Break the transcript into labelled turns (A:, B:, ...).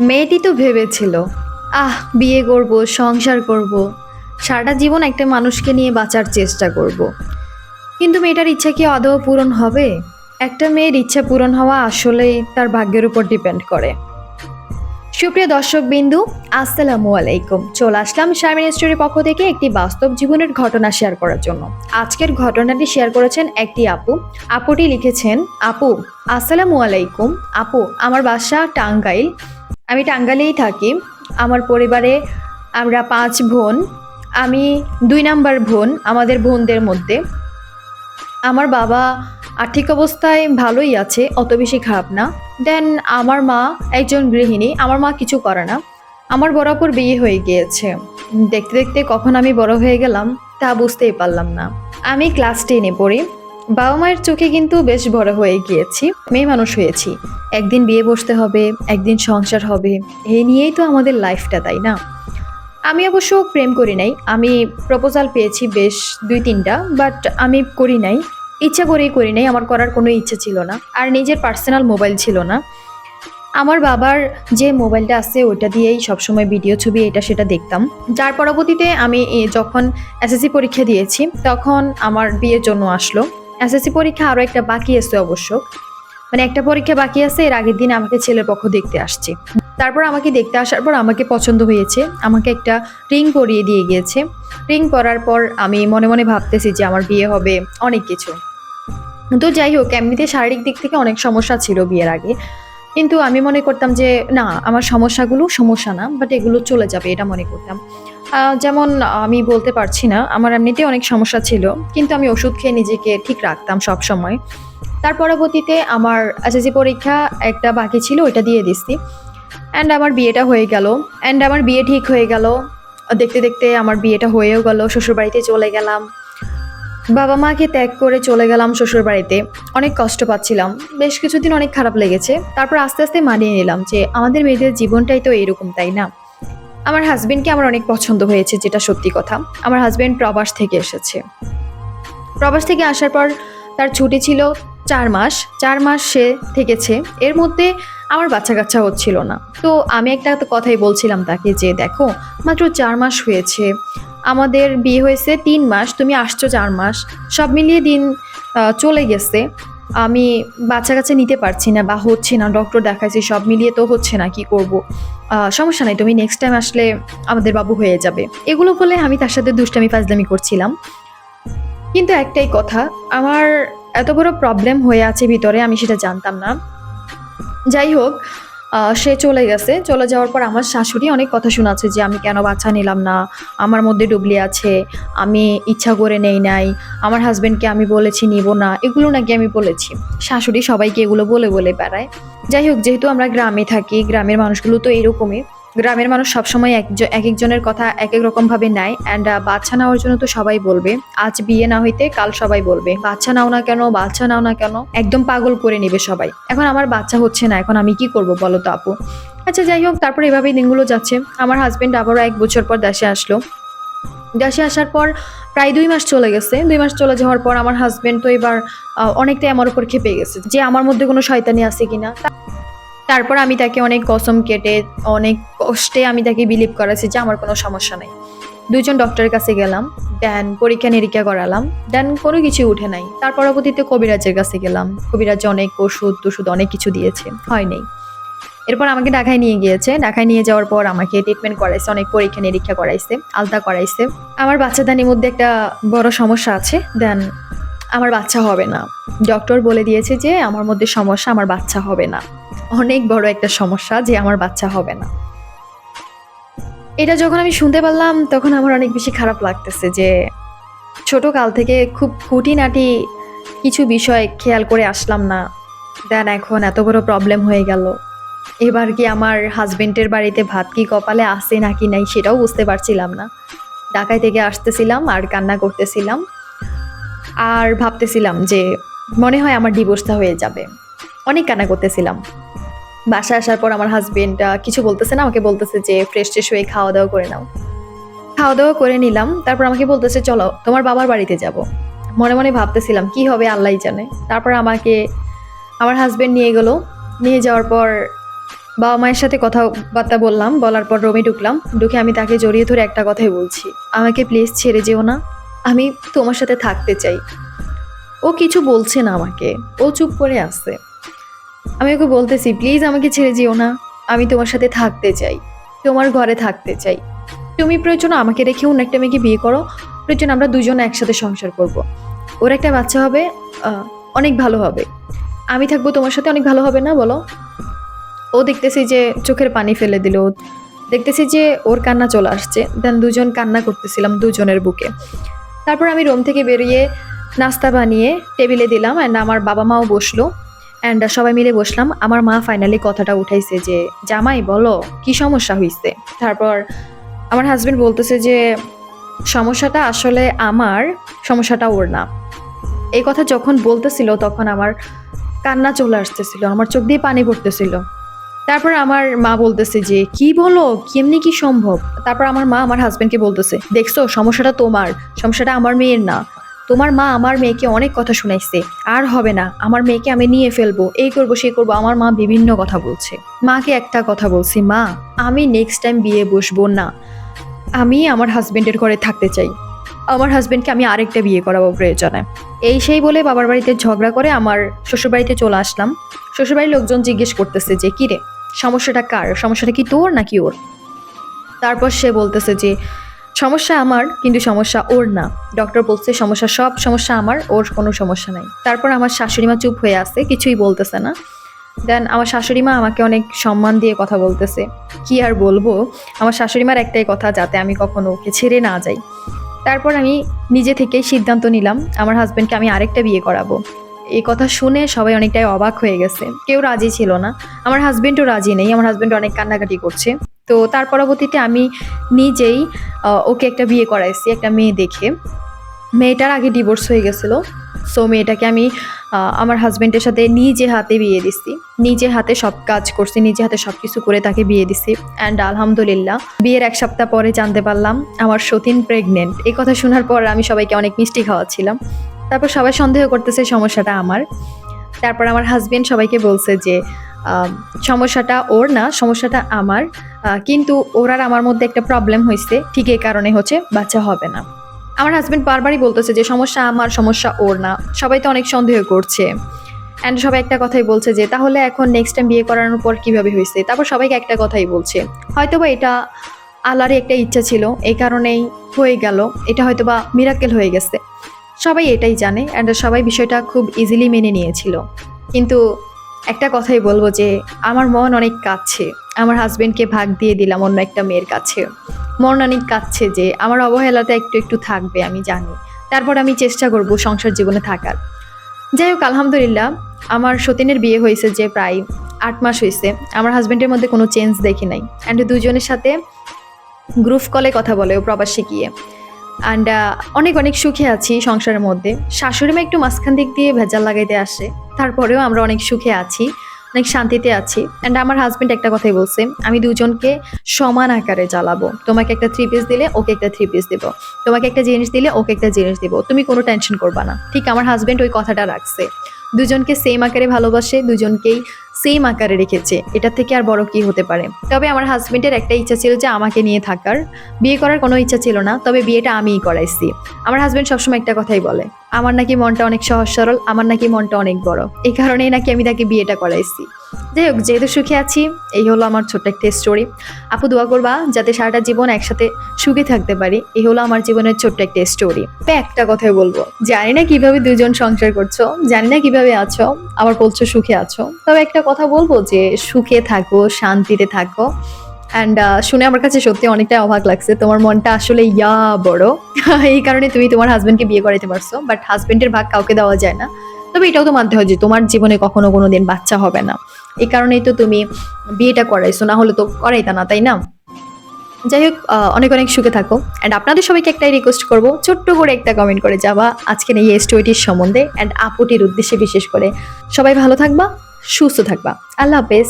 A: মেয়েটি তো ভেবেছিল বিয়ে করব, সংসার করব, সারাটা জীবন একটা মানুষকে নিয়ে বাঁচার চেষ্টা করব। কিন্তু মেয়েটার ইচ্ছা কি আদৌ পূরণ হবে? একটা মেয়ের ইচ্ছা পূরণ হওয়া আসলেই তার ভাগ্যের উপর ডিপেন্ড করে। সুপ্রিয় দর্শক বিন্দু, আসসালামু আলাইকুম। চলে আসলাম শারমিন স্টোরির পক্ষ থেকে একটি বাস্তব জীবনের ঘটনা শেয়ার করার জন্য। আজকের ঘটনাটি শেয়ার করেছেন একটি আপু। আপুটি লিখেছেন, আপু আসসালামু আলাইকুম। আপু, আমার বাসা টাঙ্গাইল। আমি টাঙ্গাইলেই থাকি। আমার পরিবারে আমরা ৫ বোন। আমি ২ নাম্বার বোন আমাদের বোনদের মধ্যে। আমার বাবা আর্থিক অবস্থায় ভালোই আছে, অত বেশি খারাপ না। দেন আমার মা একজন গৃহিণী, আমার মা কিছু করে না। আমার বরাবর বিয়ে হয়ে গিয়েছে। দেখতে দেখতে কখন আমি বড় হয়ে গেলাম তা বুঝতেই পারলাম না। আমি ক্লাস 10-এ পড়ি। বাবা মায়ের চোখে কিন্তু বেশ বড় হয়ে গিয়েছি, মেয়ে মানুষ হয়েছি। একদিন বিয়ে বসতে হবে, একদিন সংসার হবে, এই নিয়েই তো আমাদের লাইফটা, তাই না? আমি অবশ্য প্রেম করি নাই। আমি প্রপোজাল পেয়েছি বেশ ২-৩টা, বাট আমি করি নাই। ইচ্ছা করেই করি নাই, আমার করার কোনো ইচ্ছে ছিল না। আর নিজের পার্সোনাল মোবাইল ছিল না। আমার বাবার যে মোবাইলটা আছে ওইটা দিয়েই সবসময় ভিডিও ছবি এটা সেটা দেখতাম। যার পরবর্তীতে আমি যখন এসএসসি পরীক্ষা দিয়েছি তখন আমার বিয়ের জন্য আসলো। এসএসসি পরীক্ষা আরও একটা বাকি আছে অবশ্য, মানে একটা পরীক্ষা বাকি আছে। এর আগের দিন আমাকে ছেলের পক্ষ দেখতে আসছে। তারপর আমাকে দেখতে আসার পর আমাকে পছন্দ হয়েছে, আমাকে একটা রিং পরিয়ে দিয়ে গিয়েছে। রিং পরার পর আমি মনে মনে ভাবতেছি যে আমার বিয়ে হবে, অনেক কিছু। তো যাই হোক, এমনিতে শারীরিক দিক থেকে অনেক সমস্যা ছিল বিয়ের আগে। কিন্তু আমি মনে করতাম যে না, আমার সমস্যাগুলো সমস্যা না, বাট এগুলো চলে যাবে, এটা মনে করতাম। যেমন আমি বলতে পারছি না, আমার এমনিতেই অনেক সমস্যা ছিল, কিন্তু আমি ওষুধ খেয়ে নিজেকে ঠিক রাখতাম সব সময়। তার পরবর্তীতে আমার এসএসসি পরীক্ষা একটা বাকি ছিল, ওইটা দিয়ে দিচ্ছি। অ্যান্ড আমার বিয়েটা হয়ে গেল। অ্যান্ড আমার বিয়ে ঠিক হয়ে গেল। দেখতে দেখতে আমার বিয়েটা হয়েও গেল। শ্বশুরবাড়িতে চলে গেলাম। বাবা মাকে ত্যাগ করে চলে গেলাম শ্বশুরবাড়িতে। অনেক কষ্ট পাচ্ছিলাম, বেশ কিছুদিন অনেক খারাপ লেগেছে। তারপর আস্তে আস্তে মানিয়ে নিলাম যে আমাদের মেয়েদের জীবনটাই তো এরকম, তাই না? আমার হাজবেন্ডকে আমার অনেক পছন্দ হয়েছে, যেটা সত্যি কথা। আমার হাজবেন্ড প্রবাস থেকে এসেছে। প্রবাস থেকে আসার পর তার ছুটি ছিল ৪ মাস। ৪ মাস সে থেকেছে। এর মধ্যে আমার বাচ্চা কাচ্চা হচ্ছিল না। তো আমি একটা তো কথাই বলছিলাম তাকে যে দেখো, মাত্র ৪ মাস হয়েছে, আমাদের বিয়ে হয়েছে ৩ মাস, তুমি আসছো ৪ মাস, সব মিলিয়ে দিন চলে গেছে। আমি বাচ্চা কাচ্চা নিতে পারছি না বা হচ্ছে না, ডক্টর দেখাইছি, সব মিলিয়ে তো হচ্ছে না, কি করব? সমস্যা নাই, তুমি নেক্সট টাইম আসলে আমাদের বাবু হয়ে যাবে। এগুলো বলে আমি তার সাথে দুষ্টামি ফাজলামি করছিলাম। কিন্তু একটাই কথা, আমার এত বড় প্রবলেম হয়ে আছে ভিতরে, আমি সেটা জানতাম না। যাই হোক, সে চলে গেছে। চলে যাওয়ার পর আমার শাশুড়ি অনেক কথা শোনাচ্ছে যে আমি কেন বাচ্চা নিলাম না, আমার মধ্যে ডুবলি আছে, আমি ইচ্ছা করে নেই নাই, আমার হাজবেন্ডকে আমি বলেছি নিব না, এগুলো নাকি আমি বলেছি। শাশুড়ি সবাইকে এগুলো বলে বলে বেড়ায়। যাই হোক, যেহেতু আমরা গ্রামে থাকি, গ্রামের মানুষগুলো তো এরকমই। গ্রামের মানুষ সবসময় এক একজনের কথা এক এক রকমভাবে নেয়। অ্যান্ড বাচ্চা নেওয়ার জন্য তো সবাই বলবে, আজ বিয়ে না হইতে কাল সবাই বলবে বাচ্চা নাও না কেন, বাচ্চা নাও না কেন, একদম পাগল করে নেবে সবাই। এখন আমার বাচ্চা হচ্ছে না, এখন আমি কি করব বলো তো আপু? আচ্ছা যাই হোক, তারপর এভাবেই দিনগুলো যাচ্ছে। আমার হাজবেন্ড আবারও ১ বছর পর দেশে আসলো। দেশে আসার পর প্রায় ২ মাস চলে গেছে। ২ মাস চলে যাওয়ার পর আমার হাজবেন্ড তো এবার অনেকটাই আমার উপর ক্ষেপে গেছে যে আমার মধ্যে কোনো শয়তানি আছে কিনা। তারপর আমি তাকে অনেক কসম কেটে, অনেক কষ্টে আমি তাকে বিলিভ করাচ্ছি যে আমার কোনো সমস্যা নাই। ২ জন ডক্টরের কাছে গেলাম, দেন পরীক্ষা নিরীক্ষা করালাম, দেন কোনো কিছু উঠে নাই। তার পরবর্তীতে কবিরাজের কাছে গেলাম। কবিরাজ অনেক ওষুধ টষুধ অনেক কিছু দিয়েছে, হয় নাই। এরপর আমাকে ঢাকায় নিয়ে গিয়েছে। ঢাকায় নিয়ে যাওয়ার পর আমাকে ট্রিটমেন্ট করাইছে, অনেক পরীক্ষা নিরীক্ষা করাইছে, আলতা করাইছে। আমার বাচ্চাদানির মধ্যে একটা বড় সমস্যা আছে। দেন আমার বাচ্চা হবে না। ডক্টর বলে দিয়েছে যে আমার মধ্যে সমস্যা, আমার বাচ্চা হবে না। অনেক বড় একটা সমস্যা যে আমার বাচ্চা হবে না। এটা যখন আমি শুনতে পারলাম তখন আমার অনেক বেশি খারাপ লাগতেছে যে ছোট কাল থেকে খুব খুঁটিনাটি কিছু বিষয় খেয়াল করে আসলাম না। দেন এখন এত বড় প্রবলেম হয়ে গেল। এবার কি আমার হাজবেন্ডের বাড়িতে ভাত কি কপালে আছে নাকি নাই সেটাও বুঝতে পারছিলাম না। ঢাকায় থেকে আসতেছিলাম আর কান্না করতেছিলাম। আর ভাবতেছিলাম যে মনে হয় আমার ডিভোর্সটা হয়ে যাবে। অনেক কান্না করতেছিলাম। বাসায় আসার পর আমার হাজবেন্ড কিছু বলতেছে না, আমাকে বলতেছে যে ফ্রেশ ট্রেশ হয়ে খাওয়া দাওয়া করে নাও। খাওয়া দাওয়া করে নিলাম। তারপর আমাকে বলতেছে চলো তোমার বাবার বাড়িতে যাব। মনে মনে ভাবতেছিলাম কি হবে আল্লাহই জানে। তারপর আমাকে আমার হাজবেন্ড নিয়ে গেল। নিয়ে যাওয়ার পর বাবা মায়ের সাথে কথাবার্তা বললাম, বলার পর রুমে ঢুকলাম। ঢুকে আমি তাকে জড়িয়ে ধরে একটা কথাই বলছি, আমাকে প্লিজ ছেড়ে যেও না, আমি তোমার সাথে থাকতে চাই। ও কিছু বলছে না আমাকে, ও চুপ করে আছে। আমি ওকে বলতেছি, প্লিজ আমাকে ছেড়ে যেও না, আমি তোমার সাথে থাকতে চাই, তোমার ঘরে থাকতে চাই। তুমি প্রয়োজন আমাকে রেখে অন্য একটা মেয়েকে বিয়ে করো, প্রয়োজন আমরা দুজনে একসাথে সংসার করব। ওর একটা বাচ্চা হবে, অনেক ভালো হবে। আমি থাকবো তোমার সাথে, অনেক ভালো হবে না বলো? ও দেখতেছি যে চোখের পানি ফেলে দিল, দেখতেছি যে ওর কান্না চলে আসছে। দেন দুজন কান্না করতেছিলাম দুজনের বুকে। তারপর আমি রুম থেকে বেরিয়ে নাস্তা বানিয়ে টেবিলে দিলাম, অ্যান্ড আমার বাবা মাও বসলো, অ্যান্ড সবাই মিলে বসলাম। আমার মা ফাইনালি কথাটা উঠাইছে যে জামাই বলো কি সমস্যা হয়েছে। তারপর আমার হাজবেন্ড বলতেছে যে সমস্যাটা আসলে আমার, সমস্যাটা ওর না। এই কথা যখন বলতেছিল তখন আমার কান্না চলে আসতেছিল, আমার চোখ দিয়ে পানি পড়তেছিল। তারপর আমার মা বলতেছে যে কি বলো, কেমনি কি সম্ভব? তারপর আমার মা আমার হাজবেন্ডকে বলতেছে, দেখছো সমস্যাটা তোমার, সমস্যাটা আমার মেয়ের না। তোমার মা আমার মেয়েকে অনেক কথা শুনাইছে, আর হবে না, আমার মেয়েকে আমি নিয়ে ফেলবো, এই করবো সেই করবো। আমার মা বিভিন্ন কথা বলছে। মাকে একটা কথা বলছি, মা আমি নেক্সট টাইম বিয়ে বসবো না, আমি আমার হাজবেন্ডের ঘরে থাকতে চাই, আমার হাজবেন্ডকে আমি আরেকটা বিয়ে করাবো প্রয়োজনে। এই সেই বলে বাবার বাড়িতে ঝগড়া করে আমার শ্বশুরবাড়িতে চলে আসলাম। শ্বশুরবাড়ির লোকজন জিজ্ঞেস করতেছে যে কি রে, সমস্যাটা কার, সমস্যাটা কি তোর নাকি ওর? তারপর সে বলতেছে যে সমস্যা আমার, কিন্তু সমস্যা ওর না। ডক্টর বলছে সমস্যা, সব সমস্যা আমার, ওর কোনো সমস্যা নাই। তারপর আমার শাশুড়ি মা চুপ হয়ে আছে, কিছুই বলতেছে না। দেন আমার শাশুড়ি মা আমাকে অনেক সম্মান দিয়ে কথা বলতেছে। কি আর বলবো, আমার শাশুড়ি মার একটাই কথা, যাতে আমি কখনো ওকে ছেড়ে না যাই। তারপর আমি নিজে থেকেই সিদ্ধান্ত নিলাম আমার হাজবেন্ডকে আমি আরেকটা বিয়ে করাবো। এই কথা শুনে সবাই অনেকটাই অবাক হয়ে গেছে, কেউ রাজি ছিল না। আমার হাজবেন্ডও রাজি নেই, আমার হাজবেন্ড অনেক কান্নাকাটি করছে। তো তার পরবর্তীতে আমি নিজেই ওকে একটা বিয়ে করাইছি, একটা মেয়ে দেখে। মেয়েটার আগে ডিভোর্স হয়ে গেছিলো। সো মেয়েটাকে আমি আমার হাজবেন্ডের সাথে নিজে হাতে বিয়ে দিছি, নিজে হাতে সব কাজ করছি, নিজে হাতে সব কিছু করে তাকে বিয়ে দিছি। অ্যান্ড আলহামদুলিল্লাহ বিয়ের 1 সপ্তাহ পরে জানতে পারলাম আমার সতীন প্রেগনেন্ট। এই কথা শোনার পর আমি সবাইকে অনেক মিষ্টি খাওয়াচ্ছিলাম। তারপর সবাই সন্দেহ করতেছে সমস্যাটা আমার। তারপর আমার হাজবেন্ড সবাইকে বলছে যে সমস্যাটা ওর না, সমস্যাটা আমার, কিন্তু ওর আর আমার মধ্যে একটা প্রবলেম হয়েছে, ঠিক এই কারণে হচ্ছে বাচ্চা হবে না। আমার হাজবেন্ড বারবারই বলতেছে যে সমস্যা আমার, সমস্যা ওর না। সবাই তো অনেক সন্দেহ করছে, অ্যান্ড সবাই একটা কথাই বলছে যে তাহলে এখন নেক্সট টাইম বিয়ে করানোর পর কিভাবে হয়েছে। তারপর সবাইকে একটা কথাই বলছে, হয়তোবা এটা আল্লাহরই একটা ইচ্ছা ছিল, এই কারণেই হয়ে গেল, এটা হয়তোবা মিরাকেল হয়ে গেছে। সবাই এটাই জানে, অ্যান্ড সবাই বিষয়টা খুব ইজিলি মেনে নিয়েছিল। কিন্তু একটা কথাই বলবো যে আমার মন অনেক কাঁদছে, আমার হাজবেন্ডকে ভাগ দিয়ে দিলাম অন্য একটা মেয়ের কাছে। মন অনেক কাঁদছে যে আমার অবহেলাতে একটু একটু থাকবে, আমি জানি। তারপর আমি চেষ্টা করব সংসার জীবনে থাকার। যাই হোক, আলহামদুলিল্লাহ আমার সতীনের বিয়ে হয়েছে যে প্রায় 8 মাস হয়েছে। আমার হাজবেন্ডের মধ্যে কোনো চেঞ্জ দেখি নাই, অ্যান্ড দুজনের সাথে গ্রুপ কলে কথা বলে ও প্রবাসে গিয়ে। অ্যান্ড অনেক অনেক সুখে আছি সংসারের মধ্যে। শাশুড়ি মা একটু মাঝখান দিক দিয়ে ভেজাল লাগাইতে আসে, তারপরেও আমরা অনেক সুখে আছি, অনেক শান্তিতে আছি। অ্যান্ড আমার হাজবেন্ড একটা কথাই বলছে, আমি দুজনকে সমান আকারে জ্বালাবো। তোমাকে একটা 3 পিস দিলে ওকে একটা 3 পিস দেবো, তোমাকে একটা জিনিস দিলে ওকে একটা জিনিস দেবো, তুমি কোনো টেনশন করবা না। ঠিক আমার হাজবেন্ড ওই কথাটা রাখছে, দুজনকে সেম আকারে ভালোবাসে, দুজনকেই সেম আকারে রেখেছে। এটা থেকে আর বড় কি হতে পারে? তবে আমার হাজবেন্ডের একটা ইচ্ছা ছিল যে আমাকে নিয়ে থাকার, বিয়ে করার কোনো ইচ্ছা ছিল না, তবে বিয়েটা আমিই করাইছি। আমার হাজবেন্ড সবসময় একটা কথাই বলে, আমার নাকি মনটা অনেক সহজ সরল, আমার নাকি মনটা অনেক বড়, এই কারণেই নাকি আমি তাকে বিয়েটা করাইছি। যাই হোক, যেহেতু সুখে আছি, এই হলো আমার ছোট্ট একটা স্টোরি। আপু দোয়া করবা যাতে সারাটা জীবন একসাথে সুখে থাকতে পারি। এই হলো আমার জীবনের ছোট্ট একটা স্টোরি। একটা কথাই বলবো, জানি না কিভাবে দুজন সংসার করছো, জানি না কিভাবে আছো, আবার বলছো সুখে আছো, তবে একটা কথা বলবো যে সুখে থাকো, শান্তিতে থাকো। অ্যান্ড শুনে আমার কাছে সত্যি অনেকটা অবাক লাগছে, তোমার মনটা আসলে বড়। এই কারণে তুমি তোমার হাজবেন্ডকে বিয়ে করাইতে পারছো, বাট হাজবেন্ডের ভাগ কাউকে দেওয়া যায় না। তবে এটাও তো মানতে হয় যে তোমার জীবনে কখনো কোনো দিন বাচ্চা হবে না, এই কারণেই তো তুমি বিয়েটা করাইছো, না হলে তো করাইতা না, তাই না? যাই হোক, অনেক অনেক সুখে থাকো। অ্যান্ড আপনাদের সবাইকে একটাই রিকোয়েস্ট করবো, ছোট্ট করে একটা কমেন্ট করে যাবা আজকের এই স্টোরিটির সম্বন্ধে, অ্যান্ড আপুটির উদ্দেশ্যে বিশেষ করে। সবাই ভালো থাকবা, সুস্থ থাকবা। আল্লাহ হাফেজ।